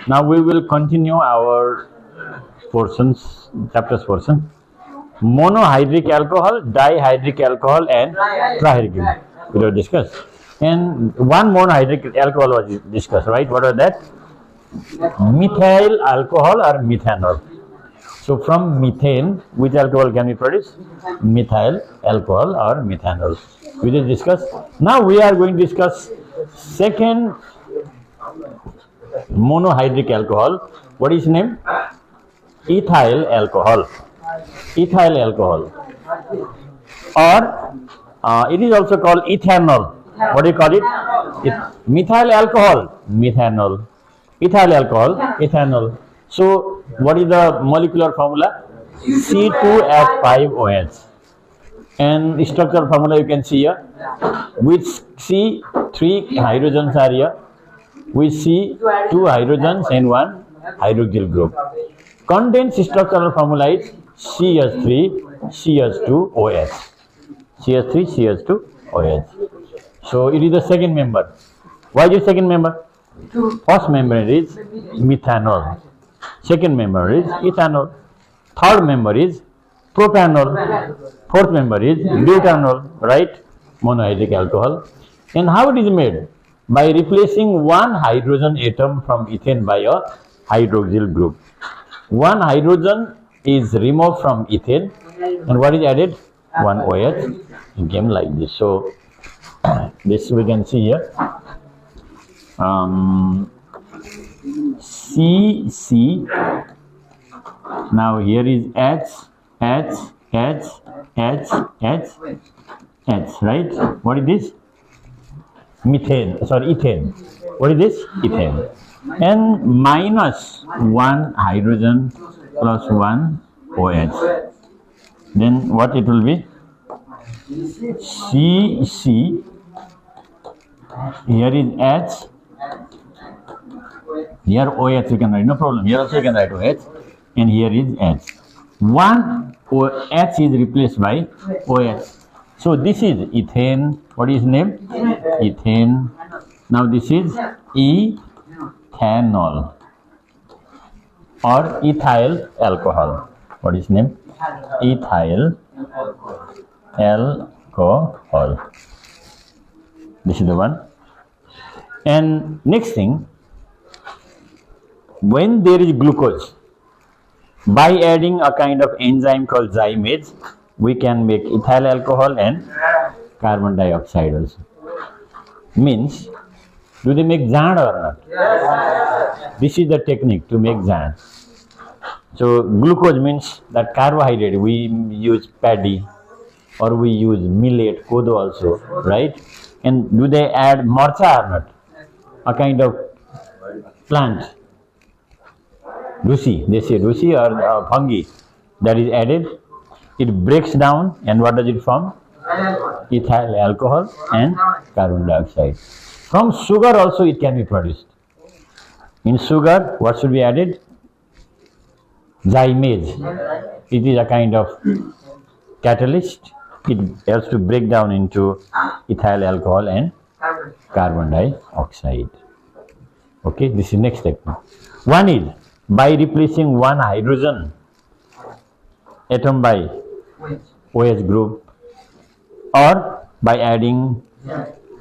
Now we will continue our chapters portion. Monohydric alcohol, dihydric alcohol, and trihydric. We will discuss. And one monohydric alcohol was discussed, right? What was that? Methyl alcohol or methanol. So from methane, which alcohol can we produce? Methyl alcohol or methanol. We will discuss. Now we are going to discuss second monohydric alcohol. What is name? Ethyl alcohol. Ethyl alcohol. Or it is also called ethanol. What do you call it? Methyl alcohol. Methanol. Ethyl alcohol. Ethanol. So what is the molecular formula? C2H5OH. And structural formula you can see here. With C, 3 hydrogens are here. With C, 2 hydrogens and 1 hydroxyl group. Condensed structural formula is CH3, CH2OH. CH3, CH2OH. So it is the second member. Why is it second member? First member is methanol. Second member is ethanol. Third member is propanol. Fourth member is butanol, right? Monohydric alcohol. And how it is made? By replacing one hydrogen atom from ethane by a hydroxyl group. One hydrogen is removed from ethane, and what is added? One OH. It came like this. So this we can see here. C. Now here is H, right? What is this? Ethane. What is this? Ethane. And minus 1 hydrogen plus 1 OH. Then what it will be? C. Here is H. Here OH you can write, no problem. Here also you can write OH. And here is H. One H is replaced by OH. So this is ethane. What is name? Ethane. Now this is ethanol or ethyl alcohol. What is name? Ethyl alcohol. This is the one. And next thing, when there is glucose, by adding a kind of enzyme called zymase, we can make ethyl alcohol and carbon dioxide also. Means, do they make jand or not? Yes. This is the technique to make jand. So glucose means that carbohydrate. We use paddy or we use millet, kodo also, right? And do they add marcha or not? A kind of plant. Rusi, they say rusi or fungi that is added. It breaks down and what does it form? Ethyl alcohol and carbon dioxide. From sugar also it can be produced. In sugar, what should be added? Zymase. It is a kind of catalyst. It helps to break down into ethyl alcohol and carbon dioxide. Okay, this is next step. One is by replacing one hydrogen atom by OH group, or by adding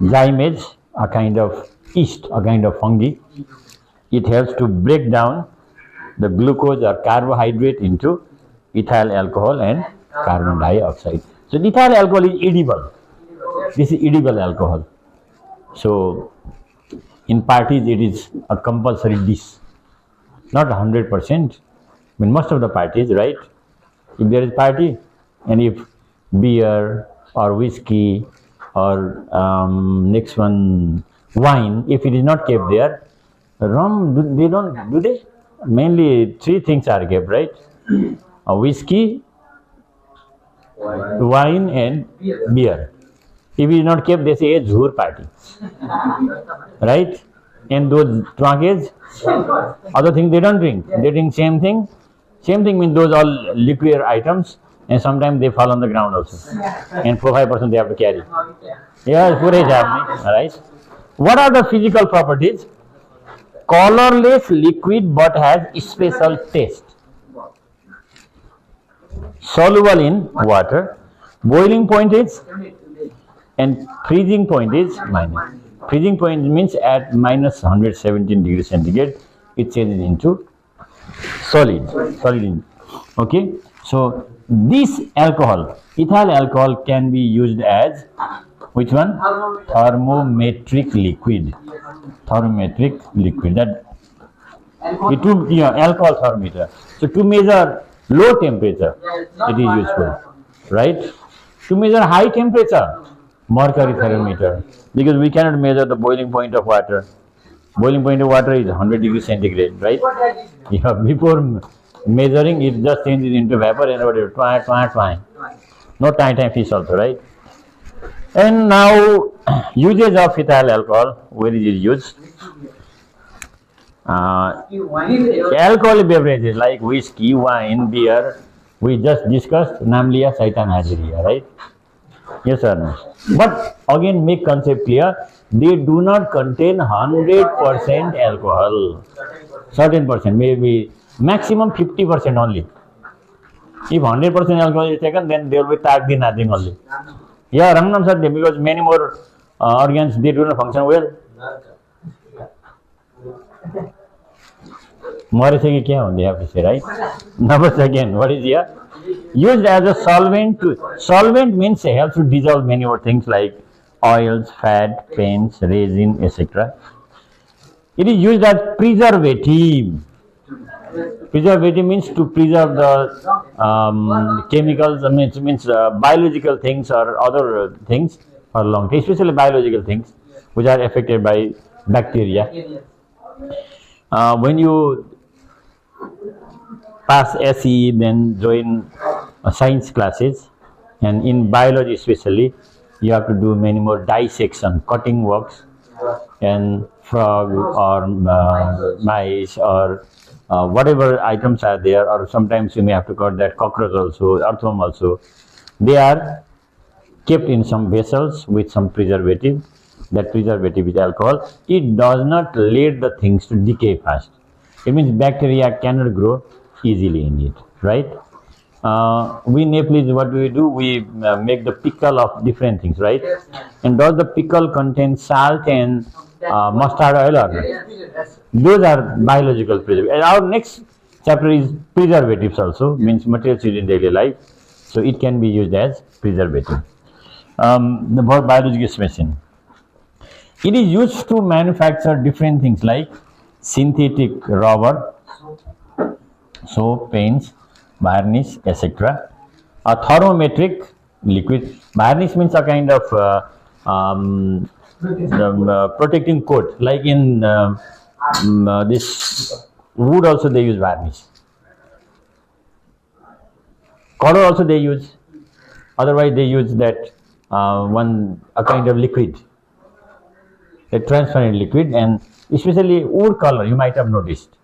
zymase, a kind of yeast, a kind of fungi. It helps to break down the glucose or carbohydrate into ethyl alcohol and carbon dioxide. So ethyl alcohol is edible. This is edible alcohol. So in parties it is a compulsory dish. Not 100%. I mean most of the parties, right? If there is party and if beer or whiskey or next one wine, if it is not kept there, rum, they don't, do they? Mainly 3 things are kept, right? A whiskey, wine and beer. If it is not kept, they say a jhoor party, right? And those drunkards, other things they don't drink. They drink same thing. Same thing means those all liquid items, and sometimes they fall on the ground also. And 4-5% they have to carry. Yeah, pure alright. What are the physical properties? colorless liquid but has special taste. Soluble in water. Boiling point is and freezing point is minus. Freezing point means at minus 117 degrees centigrade it changes into solid. Okay. So this alcohol, ethyl alcohol, can be used as which one? Thermometric liquid. Thermometric liquid. That alcohol thermometer. So to measure low temperature, it is useful, right? To measure high temperature, mercury thermometer, because we cannot measure the boiling point of water. Boiling point of water is 100 degrees centigrade, right? Yeah, before measuring it just changes into vapor and whatever. No time fish also, right? And now usage of ethyl alcohol, where is it used? Alcoholic beverages like whiskey, wine, beer, we just discussed, namely Saitan Hajiria, right? Yes or no? But again, make concept clear, they do not contain 100% alcohol. Certain percent, maybe maximum 50% only. If 100% alcohol is taken, then there will be tagdi nothing only. Yeah, Rangnam Satya, because many more organs, they do not function well. Morisaki kya, they have to say, right? Number second, what is here? Used as a solvent. Solvent means helps to dissolve many more things like oils, fat, paints, resin, etc. It is used as preservative. Preservative means to preserve the chemicals, means biological things or other things for a long time, especially biological things which are affected by bacteria. When you pass SE, then join science classes, and in biology especially, you have to do many more dissection, cutting works, and frog or mice or whatever items are there, or sometimes you may have to cut that cockroach also, earthworm also. They are kept in some vessels with some preservative. That preservative is alcohol. It does not let the things to decay fast. It means bacteria cannot grow easily in it, right? We Nepalese, what do? We make the pickle of different things, right? And does the pickle contain salt and mustard oil or not? Those are biological preservatives. Our next chapter is preservatives also, means materials used in daily life. So it can be used as preservative. The biological specimen. It is used to manufacture different things like synthetic rubber, soap, paints, varnish, etc. A thermometric liquid. Varnish means a kind of protecting coat, like in this wood also they use varnish. Color also they use. Otherwise they use that a kind of liquid, a transparent liquid, and especially wood color you might have noticed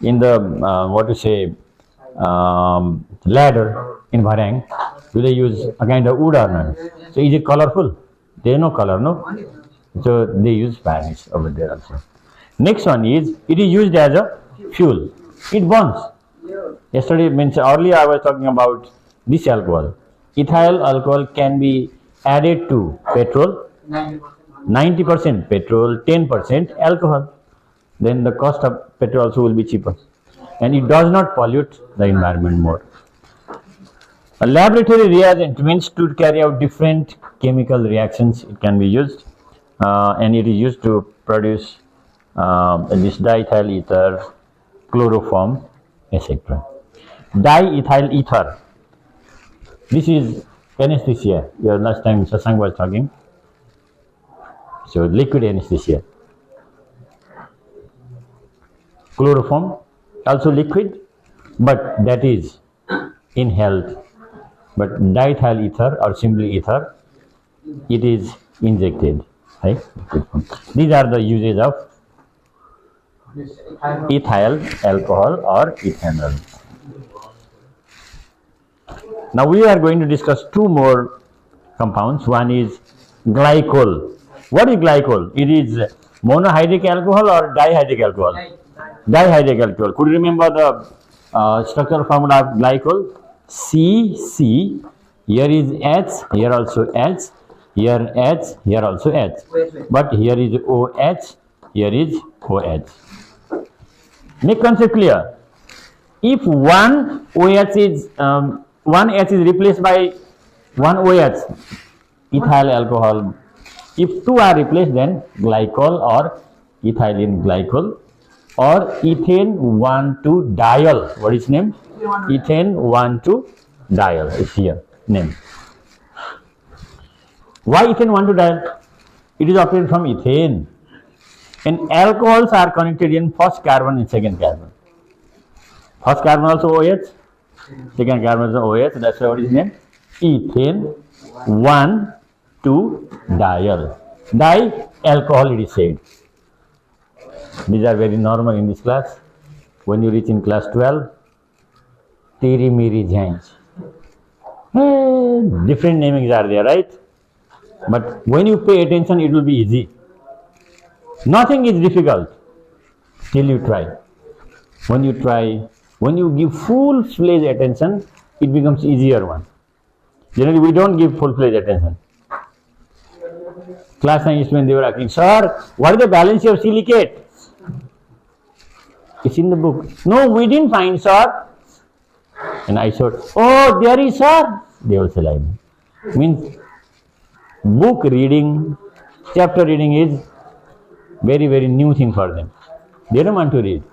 in the ladder in Bharang. Do they use a kind of wood or not? So is it colorful? There is no color, no? So they use varnish over there also. Next one is, it is used as a fuel. It burns. Earlier I was talking about this alcohol. Ethyl alcohol can be added to petrol, 90% petrol, 10% alcohol. Then the cost of petrol also will be cheaper. And it does not pollute the environment more. A laboratory reagent means to carry out different chemical reactions. It can be used, and it is used to produce this diethyl ether, chloroform, etc. Diethyl ether. This is anesthesia. Last time Sasang was talking. So liquid anesthesia. Chloroform, also liquid, but that is inhaled. But diethyl ether or simply ether, it is injected. Right? These are the uses of ethyl alcohol or ethanol. Now we are going to discuss two more compounds. One is glycol. What is glycol? It is Monohydric alcohol or dihydric alcohol? Dihydric alcohol. Could you remember the structural formula of glycol? C. Here is H. Here also H. Here H. Here also H. But here is OH. Here is OH. Make concept clear. If one OH is one H is replaced by one OH, ethyl alcohol. If two are replaced, then glycol or ethylene glycol or ethane 1,2-diol. What is name? Ethane 1,2-diol is here name. Why ethane 1,2-diol? It is obtained from ethane. And alcohols are connected in first carbon and second carbon. First carbon also OH, second carbon also OH. That's why what is name? Ethane 1,2-diol. Di-alcohol it is said. These are very normal in this class. When you reach in class 12, Teri Meri Jains. Different namings are there, right? But when you pay attention, it will be easy. Nothing is difficult till you try. When you try, when you give full-fledged attention, it becomes easier one. Generally, we don't give full-fledged attention. Class 9 students, they were asking, sir, what is the valency of silicate? It's in the book. No, we didn't find, sir. And I said, oh, there is, sir. They will say like that. Means book reading, chapter reading is very, very new thing for them. They don't want to read.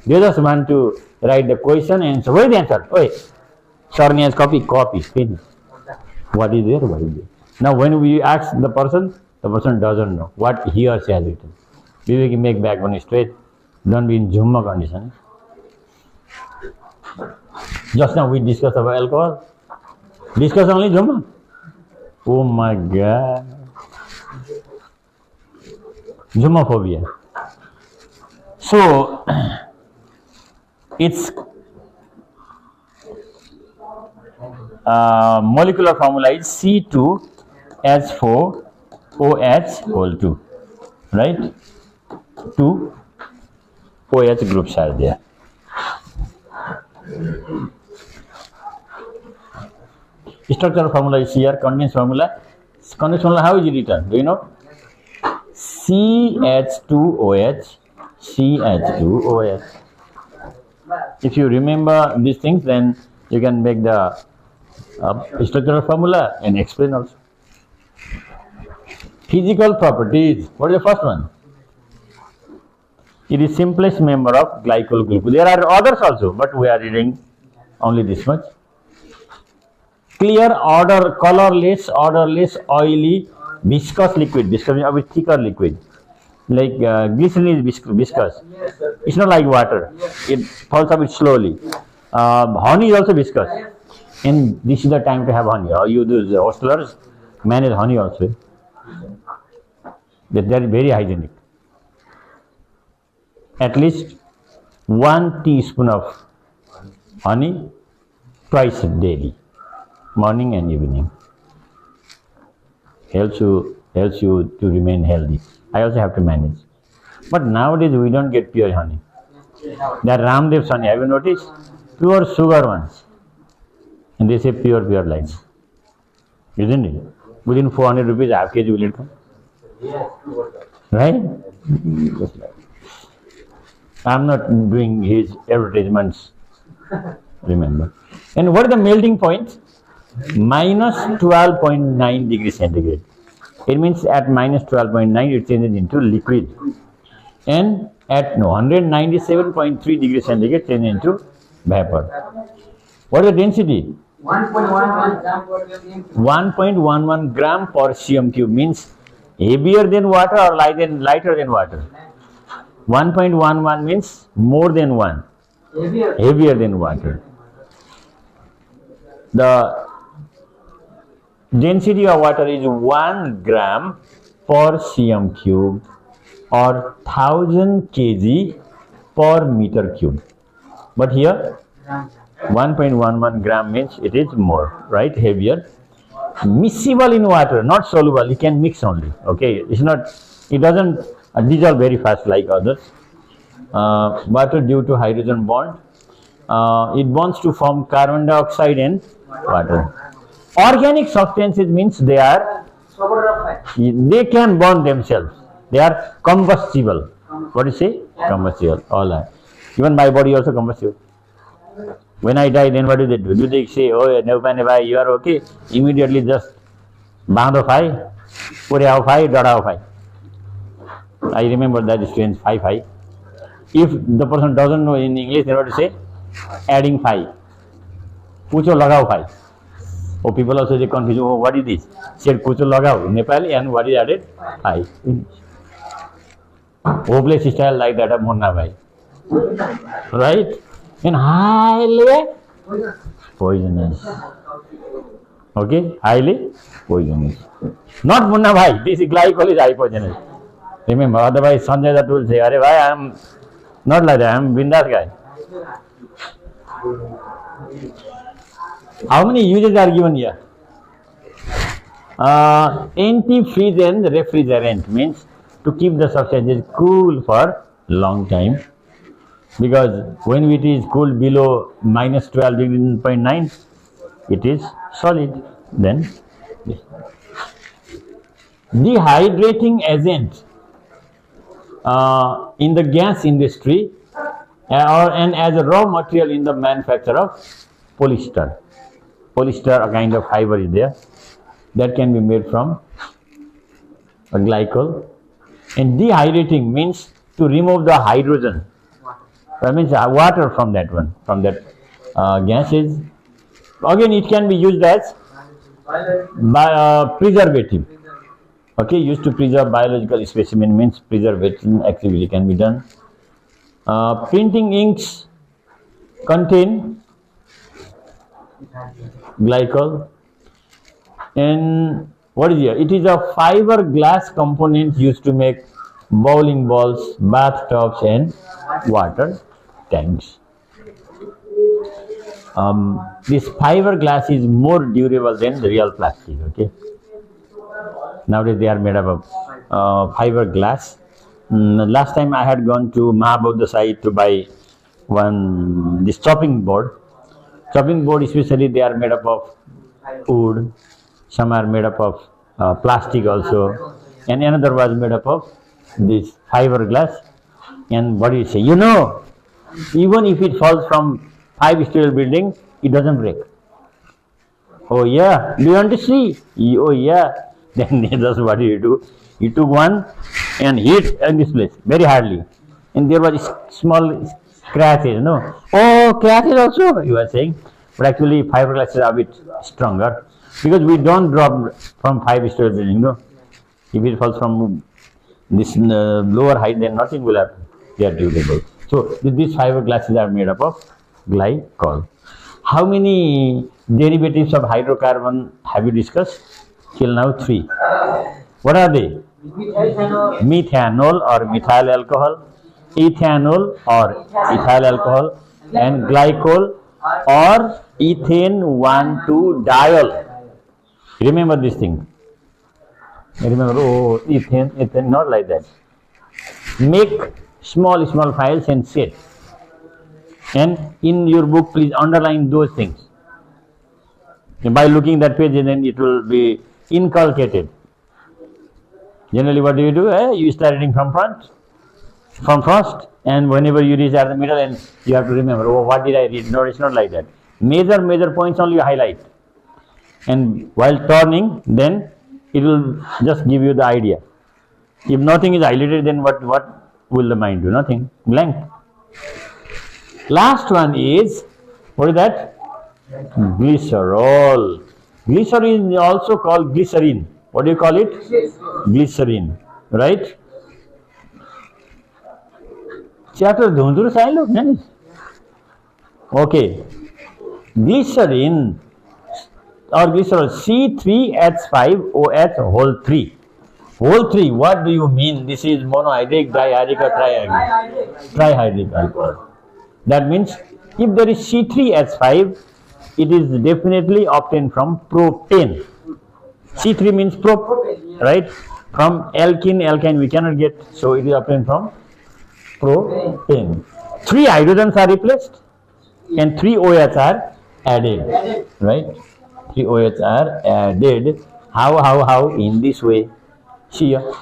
They just want to write the question and say, where is the answer? Oh, sir has copy, finish. What is there? What is there? Now, when we ask the person doesn't know what he or she has written. We will make back one straight. Don't be in Jumma condition. Just now we discussed about alcohol. Discuss only Jumma. Oh my God. Jummaphobia. So, its molecular formula is C2H4OH, right? 2 OH groups are there. Structural formula is here, condensed formula. Condensed formula, how is it written? Do you know? CH2OH, CH2OH. If you remember these things, then you can make the structural formula and explain also. Physical properties. What is the first one? It is simplest member of glycol group. There are others also, but we are reading only this much. Clear, colorless, odorless, oily, viscous liquid. Viscous means a bit thicker liquid. Like glycerin is viscous. It's not like water. It falls a bit slowly. Honey is also viscous. And this is the time to have honey. You do the hostelers manage honey also. They are very hygienic. At least 1 teaspoon of honey twice daily, morning and evening. Helps you to remain healthy. I also have to manage. But nowadays we don't get pure honey. There are Ramdev's honey. Have you noticed? Pure sugar ones. And they say pure like that. Isn't it? Within 400 rupees, half kg will it come? Right? I'm not doing his advertisements, remember. And what is the melting point? Minus 12.9 degrees centigrade. It means at minus 12.9 it changes into liquid. And at 197.3 degrees centigrade changes into vapor. What is the density? 1.11 gram per cm cube means heavier than water or lighter than water. 1.11 means more than 1. Heavier than water. The density of water is 1 gram per cm cube or 1000 kg per meter cube. But here 1.11 gram means it is more, right? Heavier. Miscible in water, not soluble. You can mix only. Okay, it's not. It doesn't dissolve very fast like others. Water due to hydrogen bond. It bonds to form carbon dioxide and water. Organic substances means they can bond themselves. They are combustible. What do you say? Combustible. All are. Even my body also combustible. When I die, then what do they do? Do they say, oh, Neupane, you are okay? Immediately just Bando Phai, Puriao Phai, Dadao Phai. I remember that strange Phai. If the person doesn't know in English, then what to say? Adding Phai. Pucho Lagao Phai. Oh, people also say confused, oh, what is this? Said Pucho Lagao in Nepali, and what is added? Phai. Hopeless style like that of Munna Bhai. Right? And highly poisonous. Okay? Highly poisonous. Not Munna Bhai. This glycol is high poisonous. Remember, otherwise Sanjay Dutt will say, Arey bhai, I am not like that, I am bindas guy. How many uses are given here? Antifreeze and refrigerant means to keep the substances cool for long time. Because when it is cooled below minus 12°.9, it is solid. Then this. Dehydrating agent in the gas industry and as a raw material in the manufacture of polyester. Polyester, a kind of fiber is there that can be made from a glycol. And dehydrating means to remove the hydrogen. That means water from that one, from that gases. Again, it can be used as preservative. Okay, used to preserve biological specimen means preservation activity can be done. Printing inks contain glycol. And what is here? It is a fiberglass component used to make bowling balls, bathtubs, and water tanks. This fiberglass is more durable than the real plastic. Okay. Nowadays they are made up of fiberglass. Last time I had gone to Mahabodha site to buy this chopping board. Chopping board, especially, they are made up of wood. Some are made up of plastic also, and another was made up of this fiberglass. And what do you say? You know, even if it falls from 5-story building, it doesn't break. Oh yeah, do you want to see? Oh yeah. Then that's what you do. You took one and hit in this place very hardly, and there was small scratches. No, oh, scratches also you are saying, but actually fiberglass is a bit stronger because we don't drop from 5-story building. No, if it falls from this lower height, then nothing will happen. They are durable. So these fiberglasses are made up of glycol. How many derivatives of hydrocarbon have you discussed? Till now 3. What are they? Methanol or methyl alcohol, ethanol or ethyl alcohol, and glycol or ethane 1,2-diol. Remember this thing. Remember, oh, ethane, not like that. Make small files and set. And in your book, please underline those things. By looking that page, then it will be inculcated. Generally, what do? You start reading from first, and whenever you reach at the middle, and you have to remember, oh, what did I read? No, it's not like that. Major points only you highlight, and while turning, then it will just give you the idea. If nothing is highlighted, then what will the mind do? Nothing. Blank. Last one is, what is that? Glycerol. Glycerin is also called glycerin. What do you call it? Glycerin. Right? Chapter dhundur silo. Okay. Glycerin or glycerol C3H5OH whole 3. Whole 3, what do you mean? This is monohydric, dihydric or trihydric? Trihydric alcohol. That means if there is C3H5, it is definitely obtained from propane. C3 means prop, right? From alkyne we cannot get, so it is obtained from propane. 3 hydrogens are replaced and 3 OH are added, right? 3 OH are added. How? In this way. See here.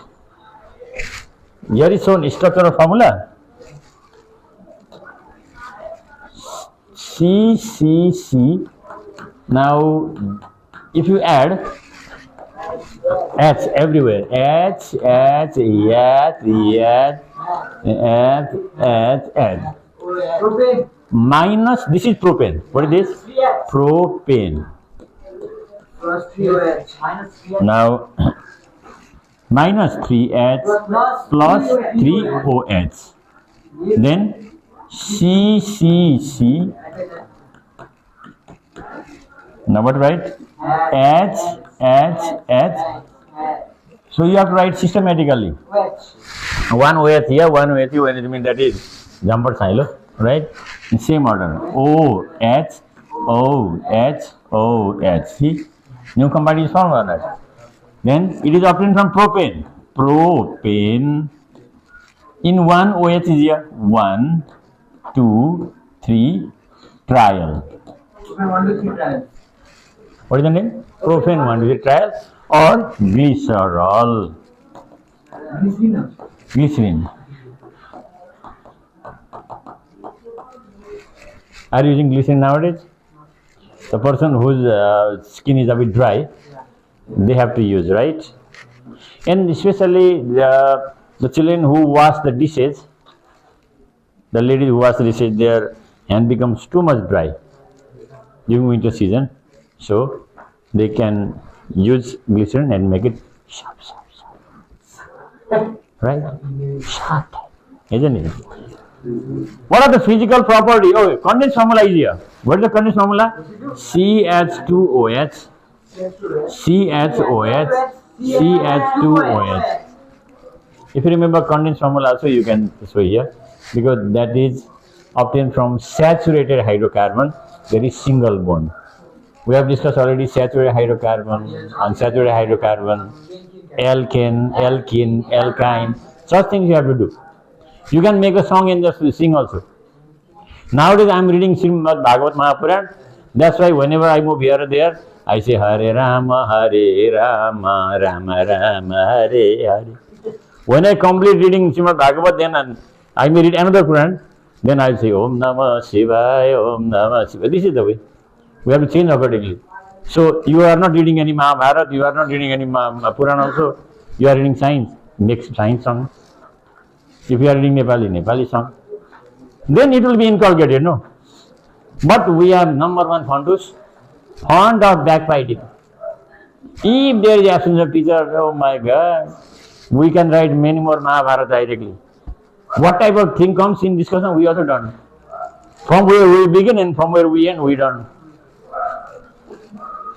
Here is shown structural formula. CCC. Now, if you add H everywhere, H, minus, this is propane. What is this? Propane. Now, minus 3H plus 3OH. Then CCC. Now what write? H. So you have to write systematically. One OH here, one OH here, it means that is jumper silo, right? In same order. OH. See? New compound is formed on that. Then it is obtained from propane. Propane. In one OH is here. 1, 2, 3, trial. What is the name? Propane 1, 2, 3, trial or glycerol. Glycerin. Are you using glycerin nowadays? The person whose skin is a bit dry, they have to use, right? And especially the children who wash the dishes, the ladies who wash the dishes, their hand becomes too much dry during winter season. So they can use glycerin and make it sharp. Right? Sharp, isn't it? What are the physical properties? Oh, condensed formula is here. What is the condensed formula? CH2OH, CH2OH. If you remember condensed formula also, you can show here, because that is obtained from saturated hydrocarbon. There is single bond. We have discussed already saturated hydrocarbon, unsaturated hydrocarbon, alkane, alkyne. Such things you have to do. You can make a song and just sing also. Nowadays I am reading Srimad Bhagavad Mahapuran. That's why whenever I move here or there, I say Hare Rama, Rama Rama, Hare. When I complete reading Srimad Bhagavad, then I may read another Puran. Then I say Om Namah Shivaya, Om Namah Shivaya. This is the way. We have to change accordingly. So you are not reading any Mahabharata, you are not reading any Puran also. You are reading science. Make science song. If you are reading Nepali song, then it will be inculcated, no? But we are number one fond of backbiting. If there is absence of teacher, oh my God, we can write many more Mahabharata directly. What type of thing comes in discussion, we also don't know. From where we begin and from where we end, we don't know.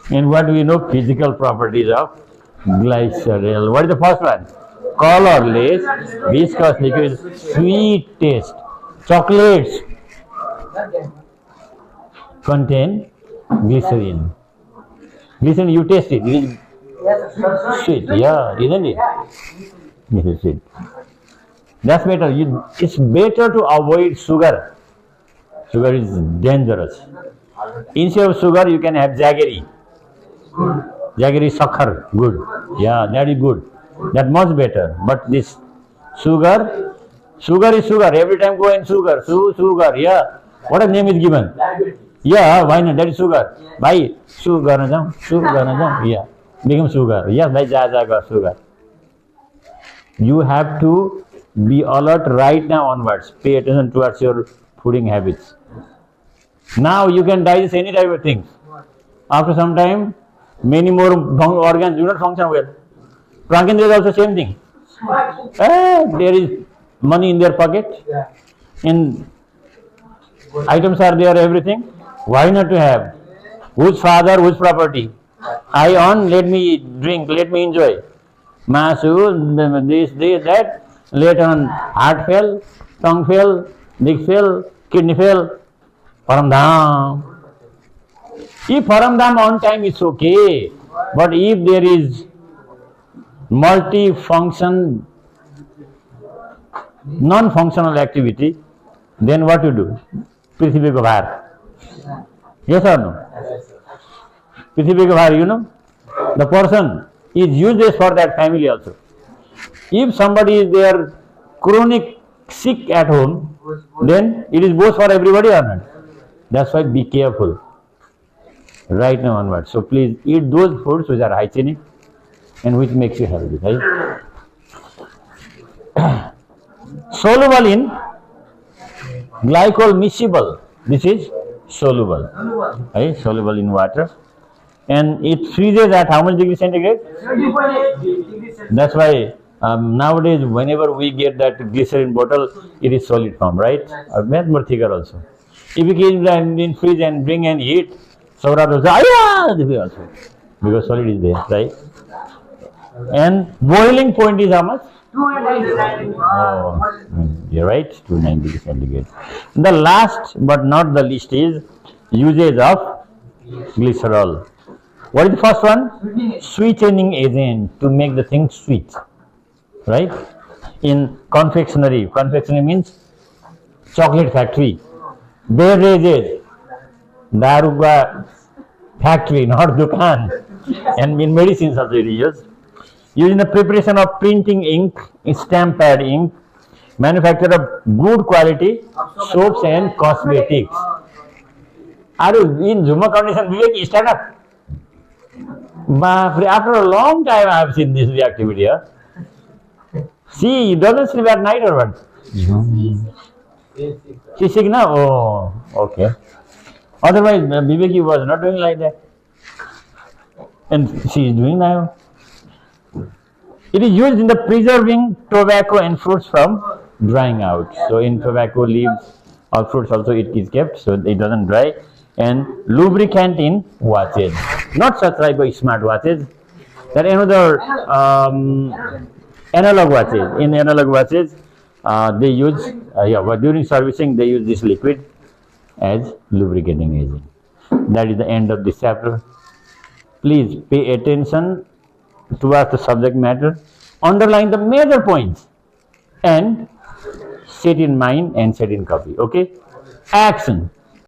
And what do we know? Physical properties of glycerol. What is the first one? Colorless, viscous liquid, sweet taste. Chocolates contain glycerin. Glycerin, you taste it. It is sweet, yeah, isn't it? This is sweet. That's better. It's better to avoid sugar. Sugar is dangerous. Instead of sugar, you can have jaggery. Jaggery sakhar, good. Yeah, that is good. That much better. But this sugar is sugar. Every time go in sugar. Sugar, yeah. What a name is given? Yeah, why not? That is sugar. Bhai, sugar na jam. Yeah, become sugar. Yeah, bhai, ja, sugar. You have to be alert right now onwards. Pay attention towards your fooding habits. Now you can digest any type of things. After some time, many more organs do not function well. Drunkenness is also same thing. There is money in their pocket, and items are there, everything. Why not to have? Whose father, whose property? I own, let me drink, let me enjoy. Masu, this, that. Later on, heart fail, tongue fail, dick fail, kidney fail. Paramdham. If Paramdham on time, it's okay. But if there is multi-function, non-functional activity, then what you do? Prithvi ko bhar. Yes or no? Prithvi ko bhar, you know? The person is useless for that family also. If somebody is there chronic sick at home, then it is both for everybody or not. That's why be careful right now onwards. So please eat those foods which are hygienic and which makes you healthy, right? Soluble in glycol miscible. This is soluble, right? Soluble in water, and it freezes at how much degree centigrade? 70.8. That's why nowadays whenever we get that glycerin bottle, it is solid form, right? Math more thicker also. If you keep them in fridge and bring and eat, Saurat will say, "Ayah!" This way also, because solid is there, right? And boiling point is how much? 290. Oh, you're right, 290 degree centigrade. The last but not the least is usage of glycerol. What is the first one? Sweetening agent, to make the thing sweet, right? In confectionery means chocolate factory, beverages, daruga factory, not dukan, and in medicines also it is used. Used in the preparation of printing ink, stamp pad ink, manufacture of good quality soaps and cosmetics. Are you in Zuma condition? Vivek, stand up. After a long time I have seen this activity here. See, you don't sleep at night or what? She's sick now? Oh, okay. Otherwise, Viveki was not doing like that. And she is doing now. It is used in the preserving tobacco and fruits from drying out. So in tobacco leaves or fruits also it is kept so it doesn't dry. And lubricant in watches, not subscribed by smart watches. There are another analog watches. In analog watches, they use during servicing they use this liquid as lubricating agent. That is the end of this chapter. Please pay attention towards the subject matter, underline the major points, and set in mind and set in copy. Okay? Action.